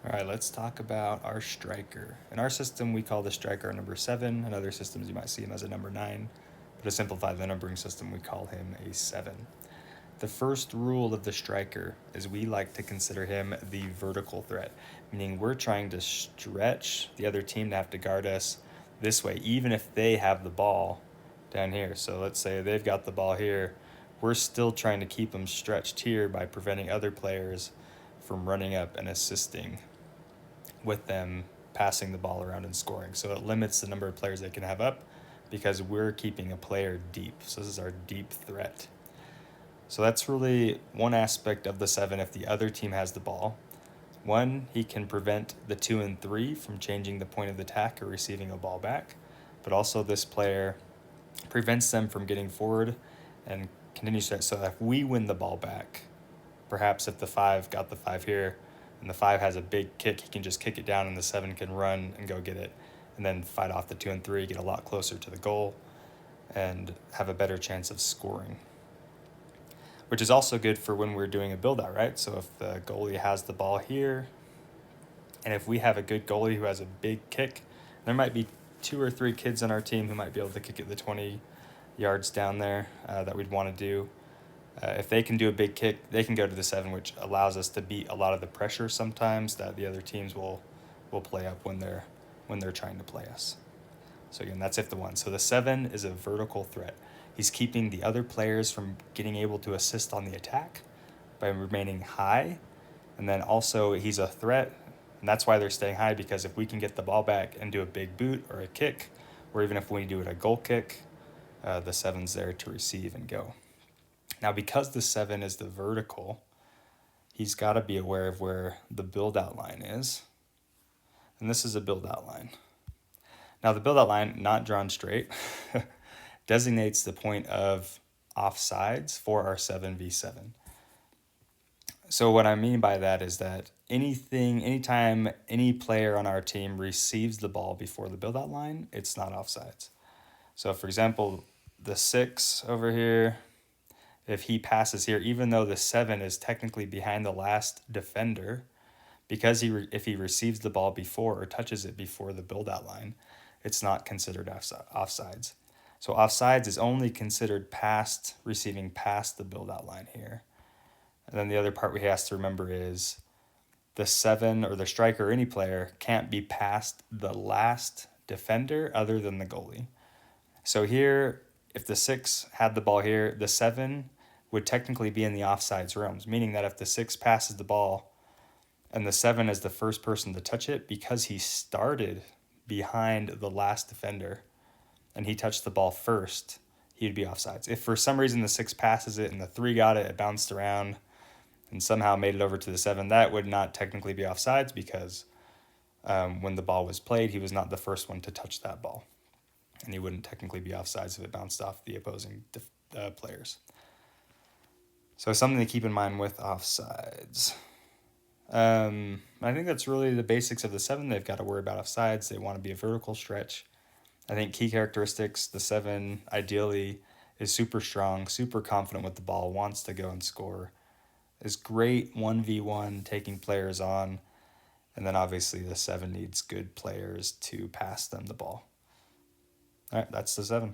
All right, let's talk about our striker. In our system, we call the striker a number 7. In other systems, you might see him as a number 9. But to simplify the numbering system, we call him a 7. The first rule of the striker is we like to consider him the vertical threat, meaning we're trying to stretch the other team to have to guard us this way, even if they have the ball down here. So let's say they've got the ball here. We're still trying to keep them stretched here by preventing other players from running up and assisting with them passing the ball around and scoring. So it limits the number of players they can have up because we're keeping a player deep. So this is our deep threat. So that's really one aspect of the 7 if the other team has the ball. One, he can prevent the 2 and 3 from changing the point of the attack or receiving a ball back. But also this player prevents them from getting forward and continues to. So if we win the ball back, perhaps if the 5 got the 5 here and the 5 has a big kick, he can just kick it down and the 7 can run and go get it and then fight off the 2 and 3, get a lot closer to the goal and have a better chance of scoring. Which is also good for when we're doing a build out, right? So if the goalie has the ball here, and if we have a good goalie who has a big kick, there might be 2 or 3 kids on our team who might be able to kick it the 20 yards down there that we'd want to do. If they can do a big kick, they can go to the 7, which allows us to beat a lot of the pressure sometimes that the other teams will play up when they're trying to play us. So again, that's if the 1. So the 7 is a vertical threat. He's keeping the other players from getting able to assist on the attack by remaining high. And then also he's a threat, and that's why they're staying high, because if we can get the ball back and do a big boot or a kick, or even if we do it a goal kick, the 7's there to receive and go. Now, because the 7 is the vertical, he's got to be aware of where the build-out line is. And this is a build-out line. Now, the build-out line, not drawn straight, designates the point of offsides for our 7v7. So what I mean by that is that anytime any player on our team receives the ball before the build-out line, it's not offsides. So for example, the 6 over here, if he passes here, even though the 7 is technically behind the last defender, because if he receives the ball before or touches it before the build-out line, it's not considered offsides. So offsides is only considered receiving past the build-out line here. And then the other part we have to remember is the 7 or the striker or any player can't be past the last defender other than the goalie. So here, if the 6 had the ball here, the 7 would technically be in the offsides realms, meaning that if the 6 passes the ball and the 7 is the first person to touch it, because he started behind the last defender and he touched the ball first, he'd be offsides. If for some reason the 6 passes it and the 3 got it, it bounced around and somehow made it over to the 7, that would not technically be offsides because when the ball was played, he was not the first one to touch that ball. And he wouldn't technically be offsides if it bounced off the opposing players. So something to keep in mind with offsides. I think that's really the basics of the 7. They've got to worry about offsides. They want to be a vertical stretch. I think key characteristics, the 7 ideally is super strong, super confident with the ball, wants to go and score, is great 1v1 taking players on, and then obviously the 7 needs good players to pass them the ball. All right, that's the 7.